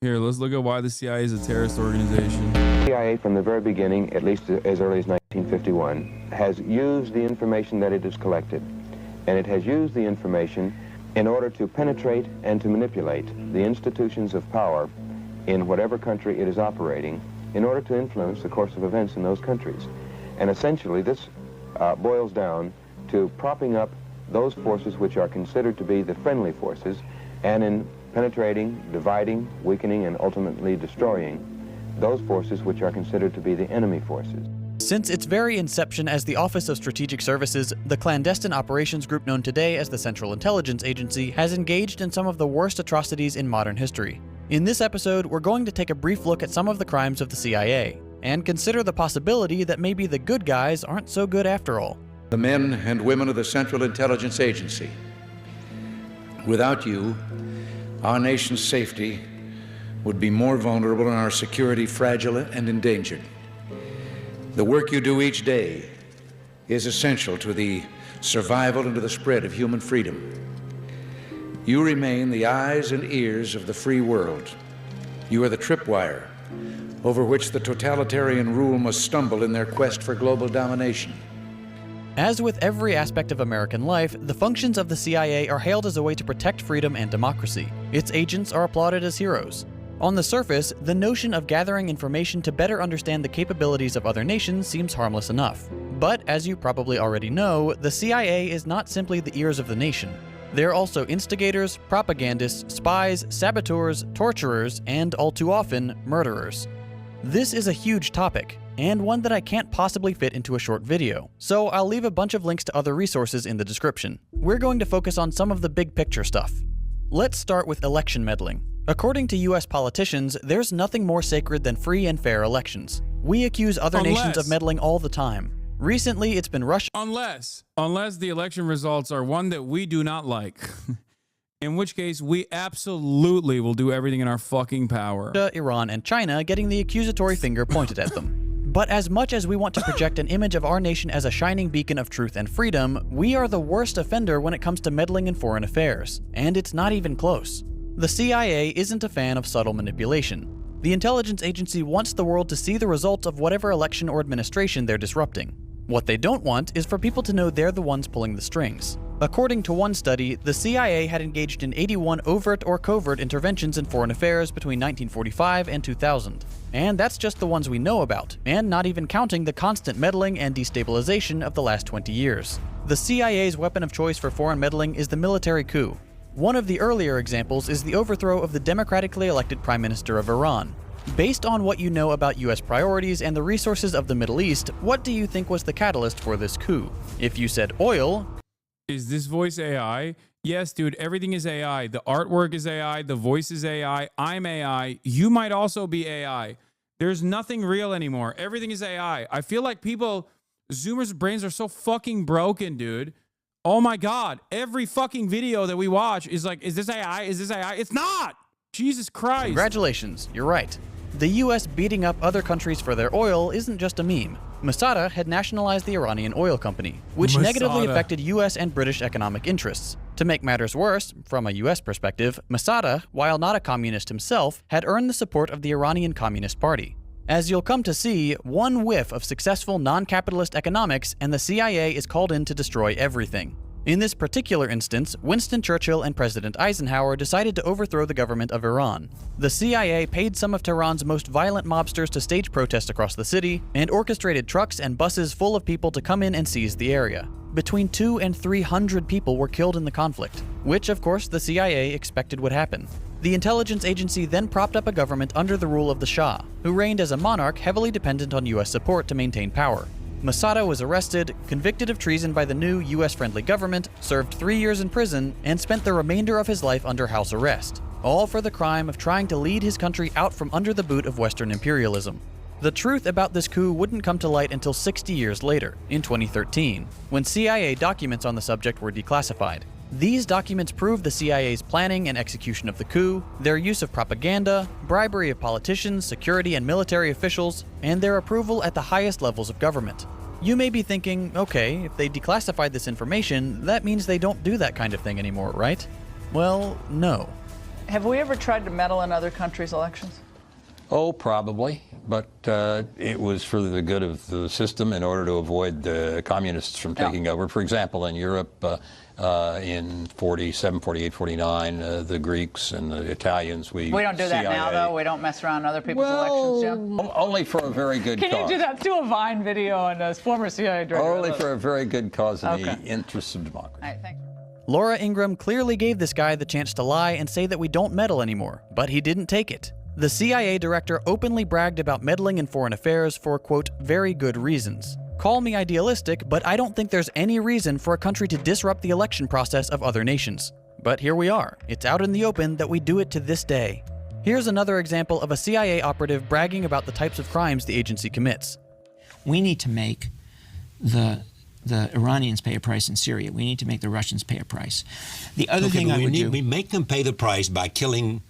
Here, let's look at why the CIA is a terrorist organization. The CIA, from the very beginning, at least as early as 1951, has used the information that it has collected. And it has used the information in order to penetrate and to manipulate the institutions of power in whatever country it is operating in order to influence the course of events in those countries. And essentially, this boils down to propping up those forces which are considered to be the friendly forces, and in penetrating, dividing, weakening, and ultimately destroying those forces which are considered to be the enemy forces. Since its very inception as the Office of Strategic Services, the clandestine operations group known today as the Central Intelligence Agency has engaged in some of the worst atrocities in modern history. In this episode, we're going to take a brief look at some of the crimes of the CIA, and consider the possibility that maybe the good guys aren't so good after all. The men and women of the Central Intelligence Agency. Without you, our nation's safety would be more vulnerable and our security fragile and endangered. The work you do each day is essential to the survival and to the spread of human freedom. You remain the eyes and ears of the free world. You are the tripwire over which the totalitarian rule must stumble in their quest for global domination. As with every aspect of American life, the functions of the CIA are hailed as a way to protect freedom and democracy. Its agents are applauded as heroes. On the surface, the notion of gathering information to better understand the capabilities of other nations seems harmless enough. But, as you probably already know, the CIA is not simply the ears of the nation. They're also instigators, propagandists, spies, saboteurs, torturers, and, all too often, murderers. This is a huge topic, and one that I can't possibly fit into a short video, so I'll leave a bunch of links to other resources in the description. We're going to focus on some of the big picture stuff. Let's start with election meddling. According to US politicians, there's nothing more sacred than free and fair elections. We accuse other nations of meddling all the time. Recently, it's been Russia— Unless the election results are one that we do not like. In which case, we absolutely will do everything in our fucking power. Iran, and China getting the accusatory finger pointed at them. But as much as we want to project an image of our nation as a shining beacon of truth and freedom, we are the worst offender when it comes to meddling in foreign affairs. And it's not even close. The CIA isn't a fan of subtle manipulation. The intelligence agency wants the world to see the results of whatever election or administration they're disrupting. What they don't want is for people to know they're the ones pulling the strings. According to one study, the CIA had engaged in 81 overt or covert interventions in foreign affairs between 1945 and 2000. And that's just the ones we know about, and not even counting the constant meddling and destabilization of the last 20 years. The CIA's weapon of choice for foreign meddling is the military coup. One of the earlier examples is the overthrow of the democratically elected Prime Minister of Iran. Based on what you know about US priorities and the resources of the Middle East, what do you think was the catalyst for this coup? If you said oil— Is this voice AI? Yes, dude, everything is AI. The artwork is AI, the voice is AI, I'm AI, you might also be AI. There's nothing real anymore. Everything is AI. I feel like Zoomers' brains are so fucking broken, dude. Oh my God, every fucking video that we watch is like, is this AI? Is this AI? It's not! Jesus Christ. Congratulations, you're right. The US beating up other countries for their oil isn't just a meme. Masada had nationalized the Iranian oil company, which negatively affected US and British economic interests. To make matters worse, from a US perspective, Masada, while not a communist himself, had earned the support of the Iranian Communist Party. As you'll come to see, one whiff of successful non-capitalist economics and the CIA is called in to destroy everything. In this particular instance, Winston Churchill and President Eisenhower decided to overthrow the government of Iran. The CIA paid some of Tehran's most violent mobsters to stage protests across the city, and orchestrated trucks and buses full of people to come in and seize the area. Between 200 and 300 people were killed in the conflict, which of course the CIA expected would happen. The intelligence agency then propped up a government under the rule of the Shah, who reigned as a monarch heavily dependent on US support to maintain power. Masada was arrested, convicted of treason by the new US-friendly government, served 3 years in prison, and spent the remainder of his life under house arrest, all for the crime of trying to lead his country out from under the boot of Western imperialism. The truth about this coup wouldn't come to light until 60 years later, in 2013, when CIA documents on the subject were declassified. These documents prove the CIA's planning and execution of the coup, their use of propaganda, bribery of politicians, security and military officials, and their approval at the highest levels of government. You may be thinking, okay, if they declassified this information, that means they don't do that kind of thing anymore, right? Well, no. Have we ever tried to meddle in other countries' elections? Oh, probably, but it was for the good of the system in order to avoid the communists from taking over. For example, in Europe, in 47, 48, 49, the Greeks and the Italians, we don't do that now, though? We don't mess around other people's elections, Jim? Only for a very good cause. Can you do that? Do a Vine video on a former CIA director. Only for a very good cause in the interests of democracy. All right, thanks. Laura Ingraham clearly gave this guy the chance to lie and say that we don't meddle anymore, but he didn't take it. The CIA director openly bragged about meddling in foreign affairs for, quote, very good reasons. Call me idealistic, but I don't think there's any reason for a country to disrupt the election process of other nations. But here we are. It's out in the open that we do it to this day. Here's another example of a CIA operative bragging about the types of crimes the agency commits. We need to make the Iranians pay a price in Syria. We need to make the Russians pay a price. The other thing I would do... We make them pay the price by killing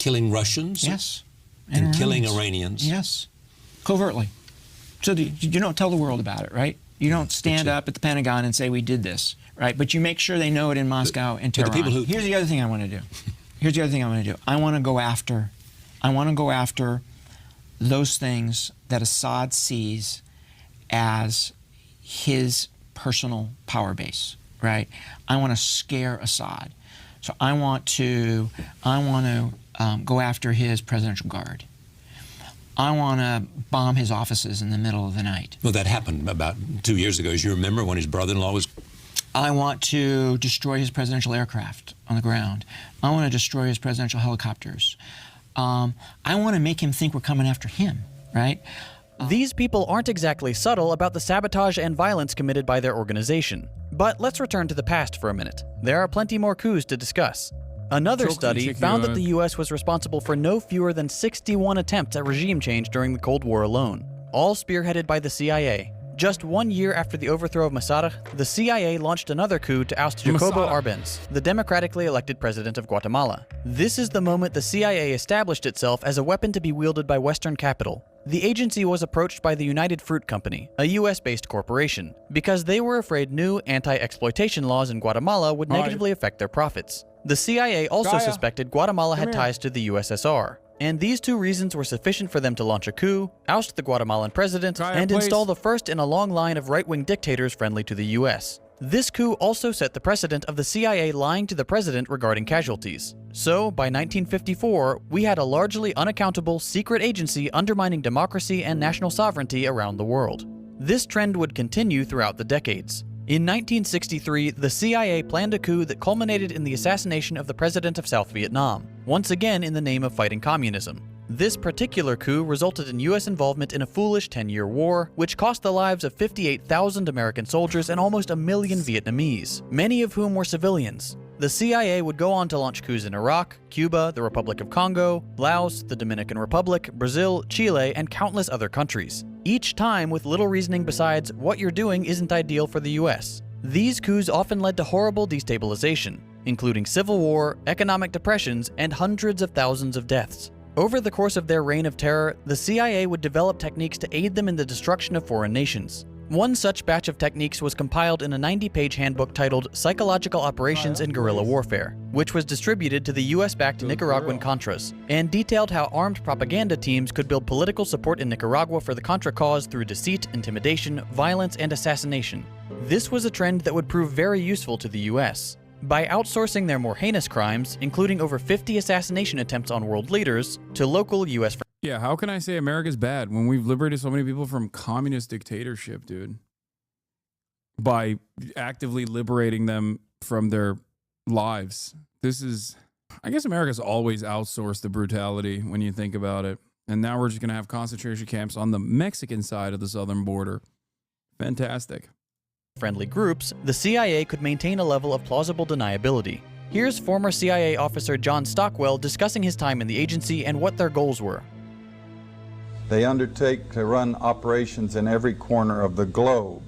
Russians? Yes. And killing Iranians? Yes. Covertly. So you don't tell the world about it, right? You don't stand up at the Pentagon and say, we did this, right? But you make sure they know it in Moscow and Tehran. Here's the other thing I want to do. Here's the other thing I want to do. I want to go after those things that Assad sees as his personal power base, right? I want to scare Assad. So I want to go after his presidential guard. I want to bomb his offices in the middle of the night. Well, that happened about 2 years ago, as you remember, when his brother-in-law was... I want to destroy his presidential aircraft on the ground. I want to destroy his presidential helicopters. I want to make him think we're coming after him, right? These people aren't exactly subtle about the sabotage and violence committed by their organization. But let's return to the past for a minute. There are plenty more coups to discuss. Another study found that the US was responsible for no fewer than 61 attempts at regime change during the Cold War alone, all spearheaded by the CIA. Just 1 year after the overthrow of Mosaddegh, the CIA launched another coup to oust Jacobo Arbenz, the democratically elected president of Guatemala. This is the moment the CIA established itself as a weapon to be wielded by Western capital. The agency was approached by the United Fruit Company, a US-based corporation, because they were afraid new anti-exploitation laws in Guatemala would negatively affect their profits. The CIA also suspected Guatemala had ties to the USSR, and these two reasons were sufficient for them to launch a coup, oust the Guatemalan president, and install the first in a long line of right-wing dictators friendly to the US. This coup also set the precedent of the CIA lying to the president regarding casualties. So, by 1954, we had a largely unaccountable secret agency undermining democracy and national sovereignty around the world. This trend would continue throughout the decades. In 1963, the CIA planned a coup that culminated in the assassination of the president of South Vietnam, once again in the name of fighting communism. This particular coup resulted in US involvement in a foolish 10-year war, which cost the lives of 58,000 American soldiers and almost 1 million Vietnamese, many of whom were civilians. The CIA would go on to launch coups in Iraq, Cuba, the Republic of Congo, Laos, the Dominican Republic, Brazil, Chile, and countless other countries, each time with little reasoning besides, what you're doing isn't ideal for the US. These coups often led to horrible destabilization, including civil war, economic depressions, and hundreds of thousands of deaths. Over the course of their reign of terror, the CIA would develop techniques to aid them in the destruction of foreign nations. One such batch of techniques was compiled in a 90-page handbook titled Psychological Operations in Guerrilla Warfare, which was distributed to the US-backed Nicaraguan Contras, and detailed how armed propaganda teams could build political support in Nicaragua for the Contra cause through deceit, intimidation, violence, and assassination. This was a trend that would prove very useful to the US. By outsourcing their more heinous crimes, including over 50 assassination attempts on world leaders, to local US... Yeah, how can I say America's bad when we've liberated so many people from communist dictatorship, dude? By actively liberating them from their lives. This is... I guess America's always outsourced the brutality when you think about it. And now we're just going to have concentration camps on the Mexican side of the southern border. Fantastic. Friendly groups, the CIA could maintain a level of plausible deniability. Here's former CIA officer John Stockwell discussing his time in the agency and what their goals were. They undertake to run operations in every corner of the globe.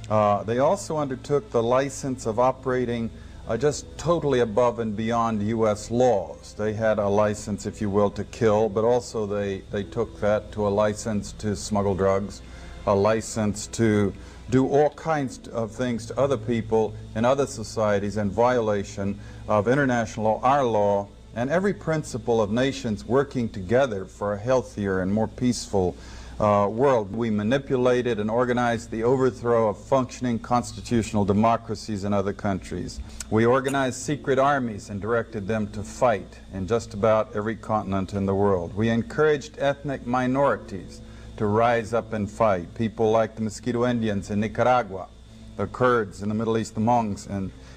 They also undertook the license of operating just totally above and beyond U.S. laws. They had a license, if you will, to kill, but also they took that to a license to smuggle drugs, a license to do all kinds of things to other people in other societies in violation of international law, our law, and every principle of nations working together for a healthier and more peaceful world. We manipulated and organized the overthrow of functioning constitutional democracies in other countries. We organized secret armies and directed them to fight in just about every continent in the world. We encouraged ethnic minorities to rise up and fight, people like the Mosquito Indians in Nicaragua, the Kurds in the Middle East, the Monks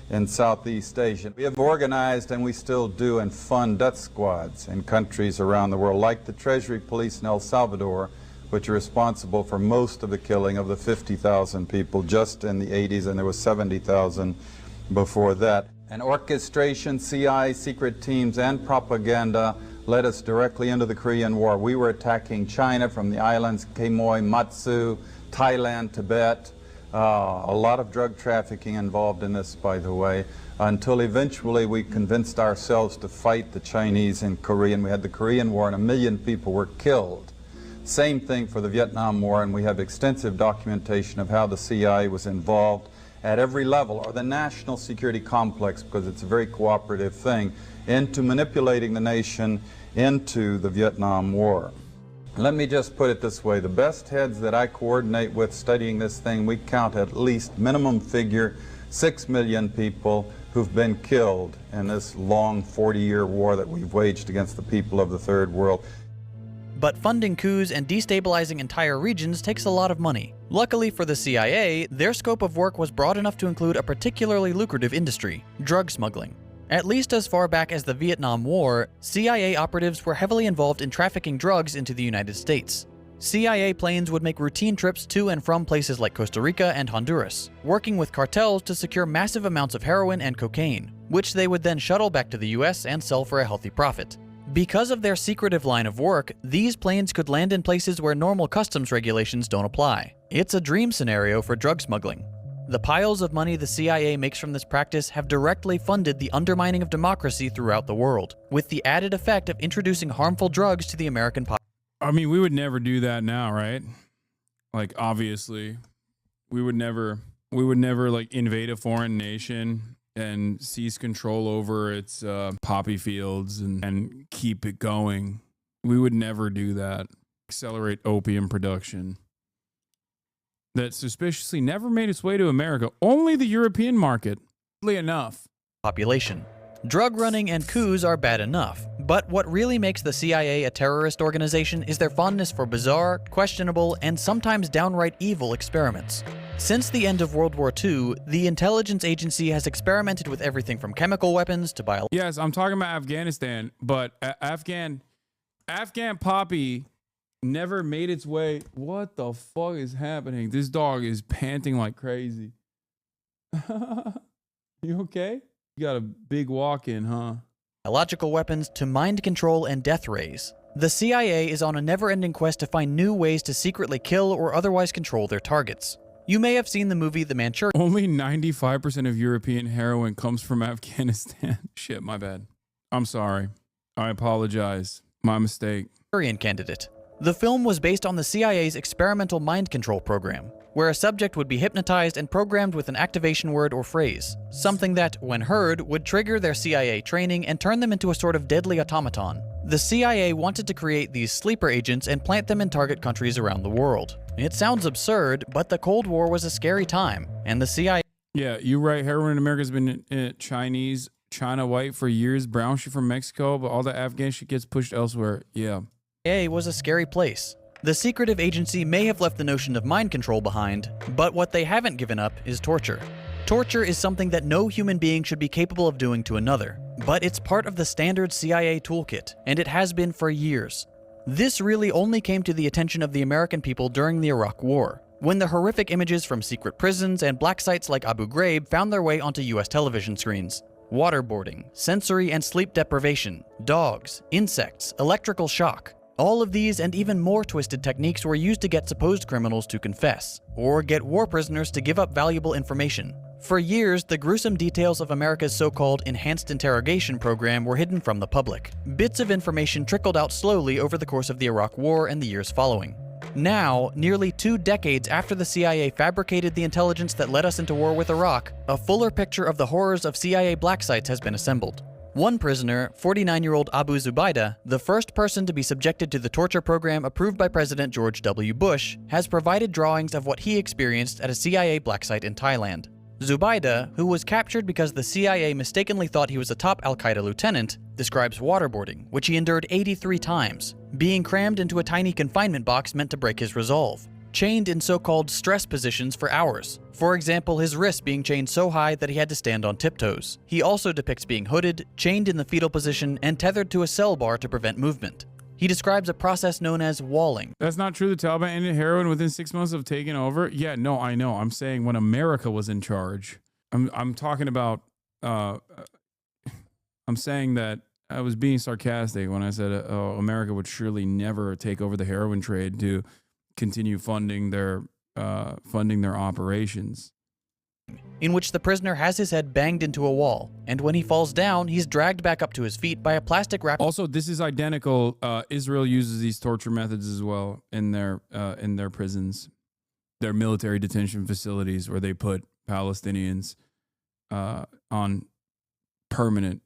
in Southeast Asia. We have organized, and we still do, and fund death squads in countries around the world, like the Treasury Police in El Salvador, which are responsible for most of the killing of the 50,000 people just in the 80s, and there was 70,000 before that. And orchestration, CIA, secret teams, and propaganda led us directly into the Korean War. We were attacking China from the islands, Quemoy, Matsu, Thailand, Tibet. A lot of drug trafficking involved in this, by the way, until eventually we convinced ourselves to fight the Chinese in Korea, and we had the Korean War, and 1 million people were killed. Same thing for the Vietnam War, and we have extensive documentation of how the CIA was involved at every level, or the national security complex, because it's a very cooperative thing, into manipulating the nation into the Vietnam War. Let me just put it this way. The best heads that I coordinate with studying this thing, we count at least, minimum figure, 6 million people who've been killed in this long 40-year war that we've waged against the people of the Third World. But funding coups and destabilizing entire regions takes a lot of money. Luckily for the CIA, their scope of work was broad enough to include a particularly lucrative industry, drug smuggling. At least as far back as the Vietnam War, CIA operatives were heavily involved in trafficking drugs into the United States. CIA planes would make routine trips to and from places like Costa Rica and Honduras, working with cartels to secure massive amounts of heroin and cocaine, which they would then shuttle back to the US and sell for a healthy profit. Because of their secretive line of work, these planes could land in places where normal customs regulations don't apply. It's a dream scenario for drug smuggling. The piles of money the CIA makes from this practice have directly funded the undermining of democracy throughout the world, with the added effect of introducing harmful drugs to the American population. I mean, we would never do that now, right? Like, obviously, we would never like invade a foreign nation and seize control over its poppy fields and keep it going. We would never do that. Accelerate opium production that suspiciously never made its way to America, only the European market. Oddly enough. Population. Drug running and coups are bad enough, but what really makes the CIA a terrorist organization is their fondness for bizarre, questionable, and sometimes downright evil experiments. Since the end of World War II, the intelligence agency has experimented with everything from chemical weapons to biological. Yes, I'm talking about Afghanistan, but Afghan poppy never made its way. What the fuck is happening? This dog is panting like crazy. You okay? You got a big walk in, huh? Biological weapons to mind control and death rays. The CIA is on a never-ending quest to find new ways to secretly kill or otherwise control their targets. You may have seen the movie The Manchurian. Only 95% of European heroin comes from Afghanistan. Shit, my bad. I'm sorry. I apologize. My mistake. Candidate. The film was based on the CIA's experimental mind control program, where a subject would be hypnotized and programmed with an activation word or phrase, something that, when heard, would trigger their CIA training and turn them into a sort of deadly automaton. The CIA wanted to create these sleeper agents and plant them in target countries around the world. It sounds absurd, but the Cold War was a scary time, and the CIA... Yeah, you're right. Heroin in America has been Chinese, China white for years, brown shit from Mexico, but all the Afghan shit gets pushed elsewhere. Yeah. Was a scary place. The secretive agency may have left the notion of mind control behind, but what they haven't given up is torture. Torture is something that no human being should be capable of doing to another, but it's part of the standard CIA toolkit, and it has been for years. This really only came to the attention of the American people during the Iraq War, when the horrific images from secret prisons and black sites like Abu Ghraib found their way onto US television screens. Waterboarding, sensory and sleep deprivation, dogs, insects, electrical shock. All of these and even more twisted techniques were used to get supposed criminals to confess, or get war prisoners to give up valuable information. For years, the gruesome details of America's so-called enhanced interrogation program were hidden from the public. Bits of information trickled out slowly over the course of the Iraq War and the years following. Now, nearly 2 decades after the CIA fabricated the intelligence that led us into war with Iraq, a fuller picture of the horrors of CIA black sites has been assembled. One prisoner, 49-year-old Abu Zubaydah, the first person to be subjected to the torture program approved by President George W. Bush, has provided drawings of what he experienced at a CIA black site in Thailand. Zubaydah, who was captured because the CIA mistakenly thought he was a top al-Qaeda lieutenant, describes waterboarding, which he endured 83 times, being crammed into a tiny confinement box meant to break his resolve, chained in so-called stress positions for hours. For example, his wrists being chained so high that he had to stand on tiptoes. He also depicts being hooded, chained in the fetal position, and tethered to a cell bar to prevent movement. He describes a process known as walling. That's not true. The Taliban ended heroin within 6 months of taking over. Yeah, no, I know. I'm saying when America was in charge. I'm talking about. I'm saying that I was being sarcastic when I said, America would surely never take over the heroin trade to continue funding their operations. In which the prisoner has his head banged into a wall, and when he falls down, he's dragged back up to his feet by a plastic wrap. Also, this is identical. Israel uses these torture methods as well in their prisons, their military detention facilities, where they put Palestinians on permanent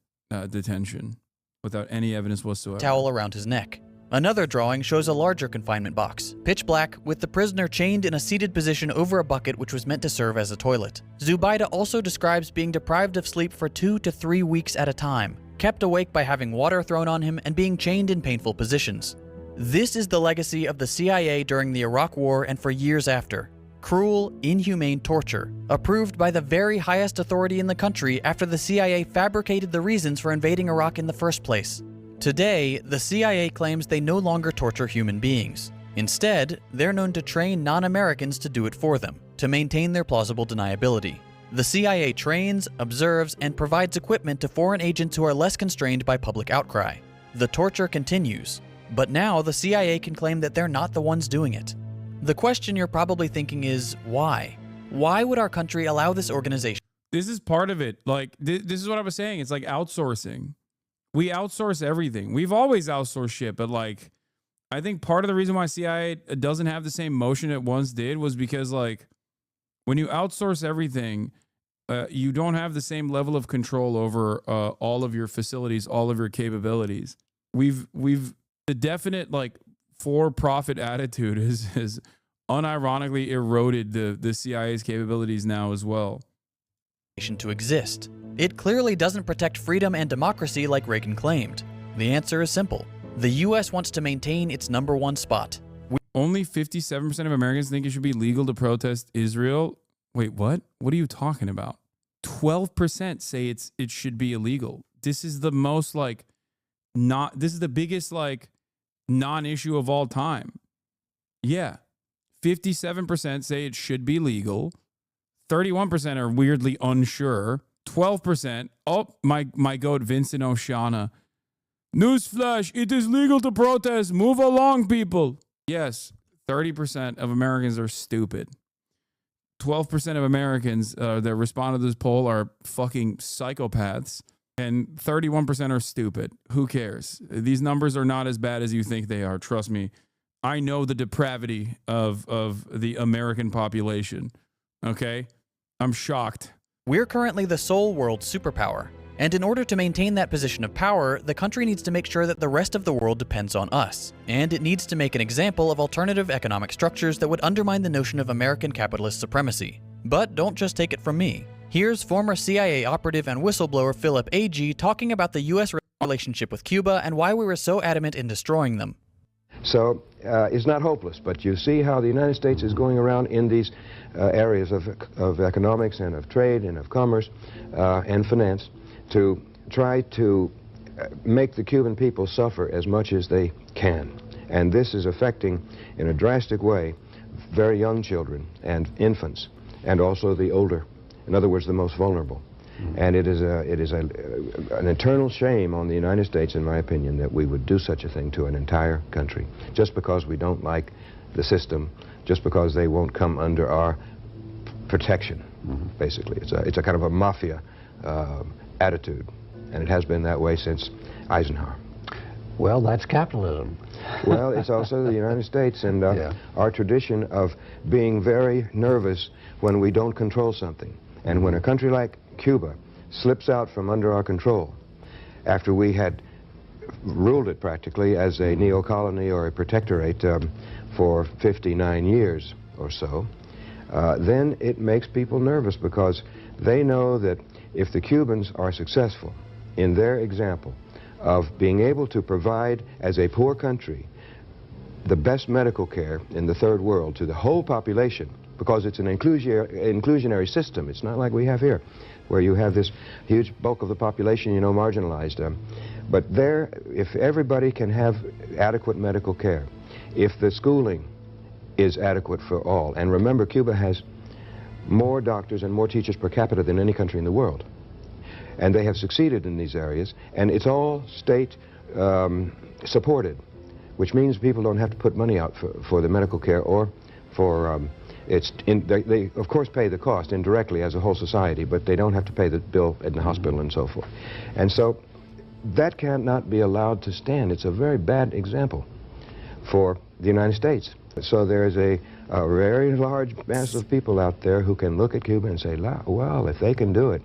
detention without any evidence whatsoever. Towel around his neck. Another drawing shows a larger confinement box, pitch black, with the prisoner chained in a seated position over a bucket which was meant to serve as a toilet. Zubaydah also describes being deprived of sleep for 2 to 3 weeks at a time, kept awake by having water thrown on him and being chained in painful positions. This is the legacy of the CIA during the Iraq War and for years after. Cruel, inhumane torture, approved by the very highest authority in the country after the CIA fabricated the reasons for invading Iraq in the first place. Today, the CIA claims they no longer torture human beings. Instead, they're known to train non-Americans to do it for them, to maintain their plausible deniability. The CIA trains, observes, and provides equipment to foreign agents who are less constrained by public outcry. The torture continues, but now the CIA can claim that they're not the ones doing it. The question you're probably thinking is, why? Why would our country allow this organization? This is part of it. Like, this is what I was saying. It's like outsourcing. We outsource everything. We've always outsourced shit, but like, I think part of the reason why CIA doesn't have the same motion it once did was because like, when you outsource everything, you don't have the same level of control over all of your facilities, all of your capabilities. We've the definite like for-profit attitude has unironically eroded the CIA's capabilities now as well. To exist. It clearly doesn't protect freedom and democracy like Reagan claimed. The answer is simple. The US wants to maintain its #1 spot. Only 57% of Americans think it should be legal to protest Israel. Wait, what? What are you talking about? 12% say it should be illegal. This is the most like this is the biggest like non-issue of all time. Yeah. 57% say it should be legal. 31% are weirdly unsure. 12%, oh, my goat, Vincent Oshana. Newsflash, it is legal to protest. Move along, people. Yes, 30% of Americans are stupid. 12% of Americans that respond to this poll are fucking psychopaths. And 31% are stupid. Who cares? These numbers are not as bad as you think they are. Trust me. I know the depravity of the American population. Okay? I'm shocked. We're currently the sole world superpower, and in order to maintain that position of power, the country needs to make sure that the rest of the world depends on us, and it needs to make an example of alternative economic structures that would undermine the notion of American capitalist supremacy. But don't just take it from me. Here's former CIA operative and whistleblower Philip Agee talking about the US relationship with Cuba and why we were so adamant in destroying them. So it's not hopeless, but you see how the United States is going around in these areas of economics and of trade and of commerce and finance to try to make the Cuban people suffer as much as they can. And this is affecting, in a drastic way, very young children and infants, and also the older, in other words, the most vulnerable. And it is an eternal shame on the United States, in my opinion, that we would do such a thing to an entire country, just because we don't like the system, just because they won't come under our protection, basically. It's a kind of a mafia attitude, and it has been that way since Eisenhower. Well, that's capitalism. Well, it's also the United States and our tradition of being very nervous when we don't control something. And when a country like Cuba slips out from under our control, after we had ruled it practically as a neo-colony or a protectorate for 59 years or so, then it makes people nervous because they know that if the Cubans are successful in their example of being able to provide as a poor country the best medical care in the third world to the whole population, because it's an inclusionary system. It's not like we have here, where you have this huge bulk of the population, you know, marginalized. But there, if everybody can have adequate medical care, if the schooling is adequate for all, and remember, Cuba has more doctors and more teachers per capita than any country in the world. And they have succeeded in these areas, and it's all state supported, which means people don't have to put money out for the medical care or for, they of course pay the cost indirectly as a whole society, but they don't have to pay the bill in the hospital and so forth. And so that cannot be allowed to stand. It's a very bad example for the United States. So there's a very large mass of people out there who can look at Cuba and say, well, if they can do it,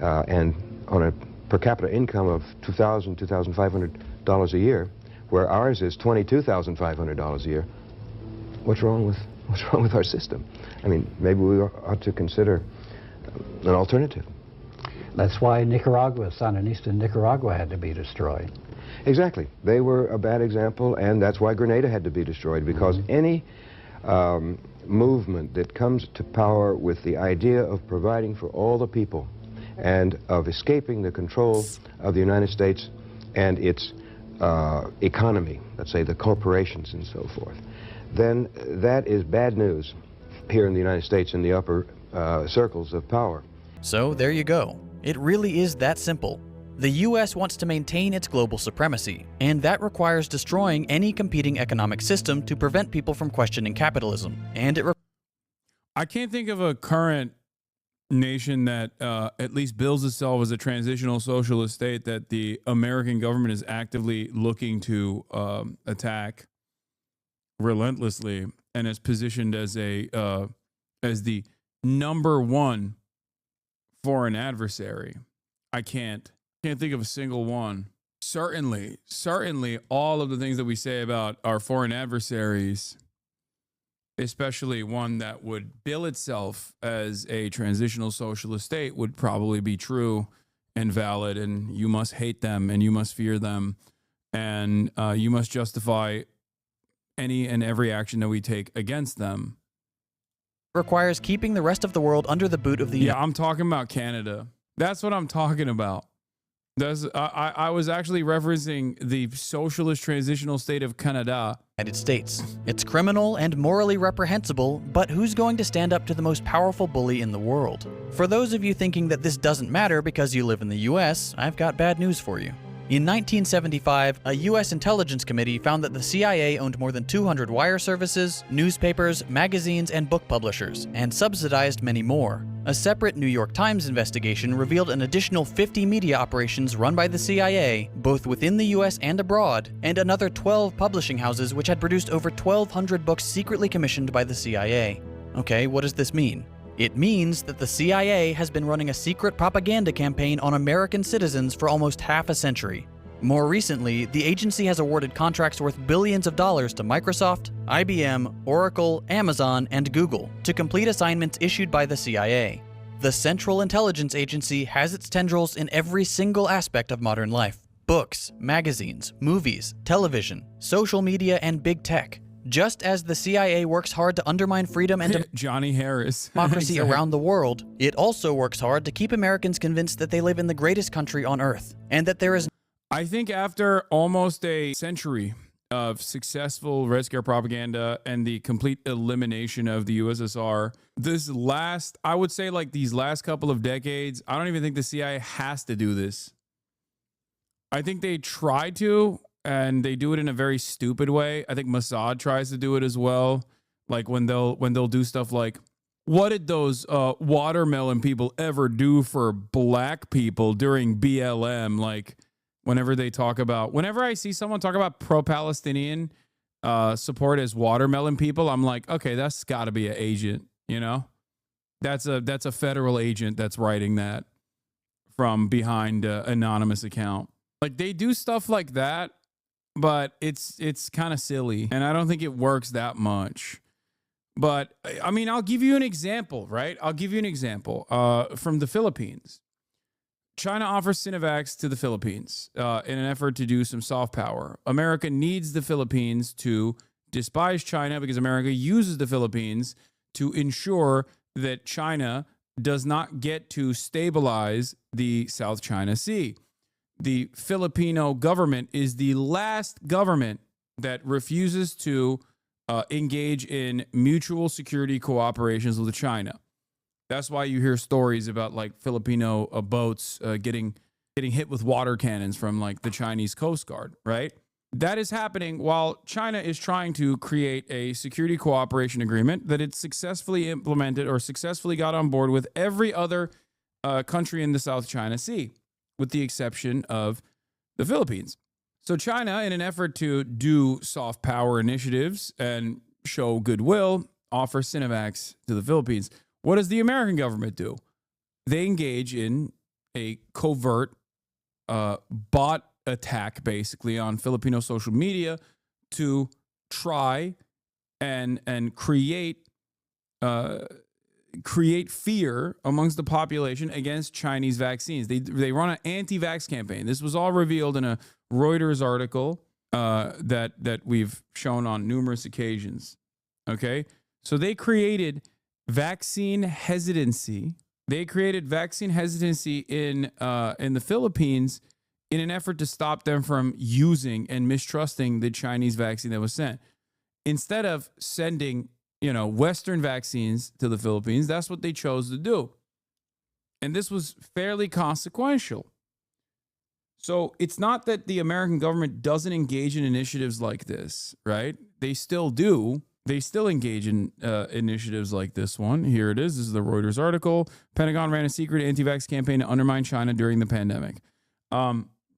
and on a per capita income of $2,000, $2,500 a year, where ours is $22,500 a year, what's wrong with our system? I mean, maybe we ought to consider an alternative. That's why Nicaragua, Sandinista in Nicaragua had to be destroyed. Exactly. They were a bad example, and that's why Grenada had to be destroyed, because any movement that comes to power with the idea of providing for all the people and of escaping the control of the United States and its economy, let's say the corporations and so forth, then that is bad news here in the United States in the upper circles of power. So there you go. It really is that simple. The U.S. wants to maintain its global supremacy, and that requires destroying any competing economic system to prevent people from questioning capitalism. And I can't think of a current nation that at least bills itself as a transitional socialist state that the American government is actively looking to attack relentlessly and is positioned as as the #1 foreign adversary. I can't think of a single one. Certainly all of the things that we say about our foreign adversaries, especially one that would bill itself as a transitional socialist state, would probably be true and valid, and you must hate them and you must fear them, and you must justify any and every action that we take against them. Requires keeping the rest of the world under the boot of the Yeah, I'm talking about Canada. That's what I'm talking about. I was actually referencing the socialist transitional state of Canada. United States. It's criminal and morally reprehensible, but who's going to stand up to the most powerful bully in the world? For those of you thinking that this doesn't matter because you live in the US, I've got bad news for you. In 1975, a U.S. intelligence committee found that the CIA owned more than 200 wire services, newspapers, magazines, and book publishers, and subsidized many more. A separate New York Times investigation revealed an additional 50 media operations run by the CIA, both within the U.S. and abroad, and another 12 publishing houses which had produced over 1,200 books secretly commissioned by the CIA. Okay, what does this mean? It means that the CIA has been running a secret propaganda campaign on American citizens for almost half a century. More recently, the agency has awarded contracts worth billions of dollars to Microsoft, IBM, Oracle, Amazon, and Google to complete assignments issued by the CIA. The Central Intelligence Agency has its tendrils in every single aspect of modern life: books, magazines, movies, television, social media, and big tech. Just as the CIA works hard to undermine freedom and Johnny Harris. democracy Exactly. around the world, it also works hard to keep Americans convinced that they live in the greatest country on earth, and that there is I think after almost a century of successful Red Scare propaganda and the complete elimination of the USSR, I would say like these last couple of decades, I don't even think the CIA has to do this. I think they try to, and they do it in a very stupid way. I think Mossad tries to do it as well. Like when they'll do stuff like, what did those watermelon people ever do for black people during BLM? Like, whenever I see someone talk about pro-Palestinian support as watermelon people, I'm like, okay, that's got to be an agent, you know? That's a federal agent that's writing that from behind an anonymous account. Like, they do stuff like that, but it's kind of silly, and I don't think it works that much. But I mean, I'll give you an example, right? I'll give you an example from the Philippines. China offers Sinovacs to the Philippines in an effort to do some soft power. America needs the Philippines to despise China because America uses the Philippines to ensure that China does not get to stabilize the South China Sea. The Filipino government is the last government that refuses to engage in mutual security cooperations with China. That's why you hear stories about like Filipino boats getting hit with water cannons from like the Chinese Coast Guard, right? That is happening while China is trying to create a security cooperation agreement that it successfully implemented or successfully got on board with every other country in the South China Sea, with the exception of the Philippines. So China, in an effort to do soft power initiatives and show goodwill, offers Sinovacs to the Philippines. What does the American government do? They engage in a covert bot attack, basically, on Filipino social media to try and create fear amongst the population against Chinese vaccines. They run an anti-vax campaign. This was all revealed in a Reuters article that we've shown on numerous occasions. Okay, so they created vaccine hesitancy. They created vaccine hesitancy in the Philippines in an effort to stop them from using and mistrusting the Chinese vaccine that was sent. Instead of sending, Western vaccines to the Philippines, that's what they chose to do. And this was fairly consequential. So it's not that the American government doesn't engage in initiatives like this, right? They still do. They still engage in initiatives like this one. Here it is. This is the Reuters article. Pentagon ran a secret anti-vax campaign to undermine China during the pandemic.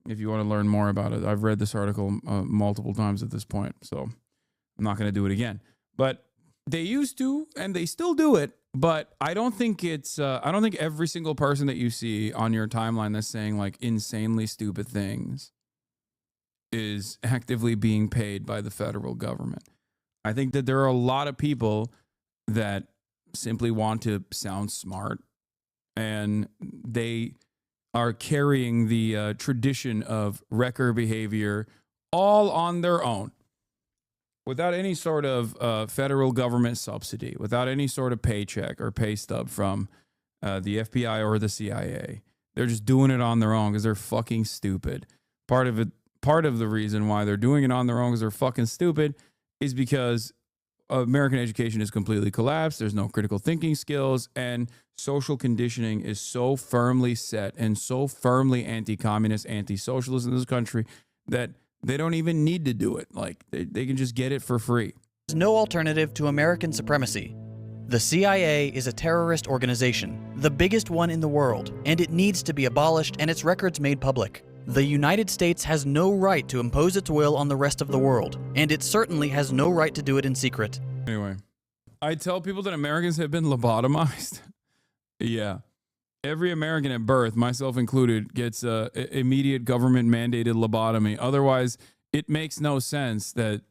If you want to learn more about it, I've read this article multiple times at this point, so I'm not going to do it again. But they used to, and they still do it. But I don't think I don't think every single person that you see on your timeline that's saying like insanely stupid things is actively being paid by the federal government. I think that there are a lot of people that simply want to sound smart, and they are carrying the tradition of wrecker behavior all on their own, without any sort of federal government subsidy, without any sort of paycheck or pay stub from the FBI or the CIA. They're just doing it on their own because they're fucking stupid. Part of the reason why they're doing it on their own because they're fucking stupid is because American education is completely collapsed. There's no critical thinking skills, and social conditioning is so firmly set and so firmly anti-communist, anti-socialist in this country that they don't even need to do it. Like, they can just get it for free. There's no alternative to American supremacy. The CIA is a terrorist organization, the biggest one in the world, and it needs to be abolished and its records made public. The United States has no right to impose its will on the rest of the world, and it certainly has no right to do it in secret. Anyway, I tell people that Americans have been lobotomized. Yeah. Every American at birth, myself included, gets immediate government-mandated lobotomy. Otherwise, it makes no sense that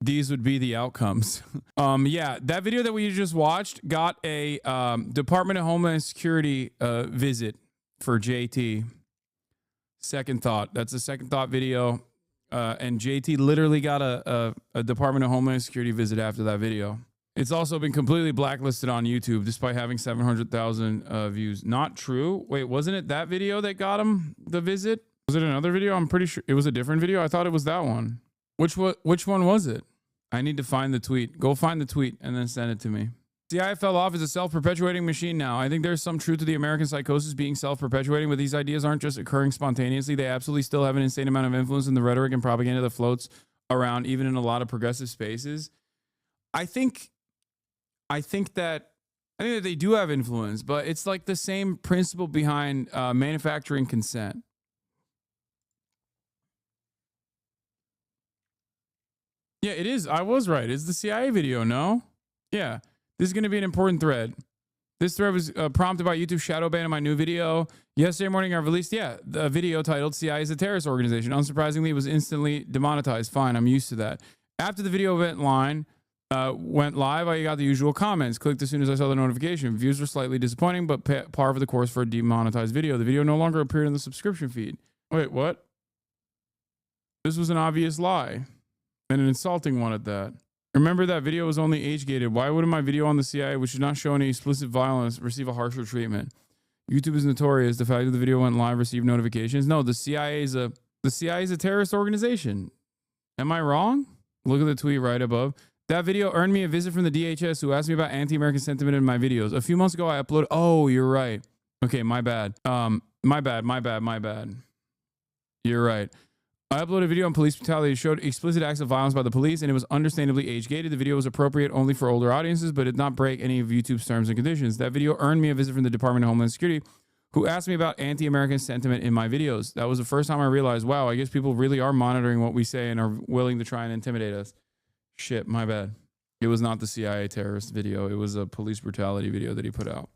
these would be the outcomes. Yeah, that video that we just watched got a Department of Homeland Security visit for JT. Second thought. That's a second thought video. And JT literally got a Department of Homeland Security visit after that video. It's also been completely blacklisted on YouTube despite having 700,000 views. Not true. Wait, wasn't it that video that got him the visit? Was it another video? I'm pretty sure it was a different video. I thought it was that one. Which one was it? I need to find the tweet. Go find the tweet and then send it to me. CIA fell off as a self-perpetuating machine now. I think there's some truth to the American psychosis being self-perpetuating, but these ideas aren't just occurring spontaneously. They absolutely still have an insane amount of influence in the rhetoric and propaganda that floats around, even in a lot of progressive spaces. I think that they do have influence, but it's like the same principle behind manufacturing consent. Yeah, it is. I was right. It's the CIA video, no? Yeah. This is going to be an important thread. This thread was prompted by YouTube shadow banning my new video. Yesterday morning, I released, a video titled CIA is a terrorist organization. Unsurprisingly, it was instantly demonetized. Fine, I'm used to that. After the video went live, I got the usual comments. Clicked as soon as I saw the notification. Views were slightly disappointing, but par for the course for a demonetized video. The video no longer appeared in the subscription feed. Wait, what? This was an obvious lie. And an insulting one at that. Remember that video was only age-gated. Why wouldn't my video on the CIA, which did not show any explicit violence, receive a harsher treatment? YouTube is notorious. The fact that the video went live received notifications. No, the CIA is a terrorist organization. Am I wrong? Look at the tweet right above. That video earned me a visit from the DHS who asked me about anti-American sentiment in my videos. A few months ago, I uploaded... Oh, you're right. Okay, my bad. My bad. You're right. I uploaded a video on police brutality that showed explicit acts of violence by the police, and it was understandably age-gated. The video was appropriate only for older audiences, but did not break any of YouTube's terms and conditions. That video earned me a visit from the Department of Homeland Security, who asked me about anti-American sentiment in my videos. That was the first time I realized, wow, I guess people really are monitoring what we say and are willing to try and intimidate us. Shit, my bad. It was not the CIA terrorist video. It was a police brutality video that he put out.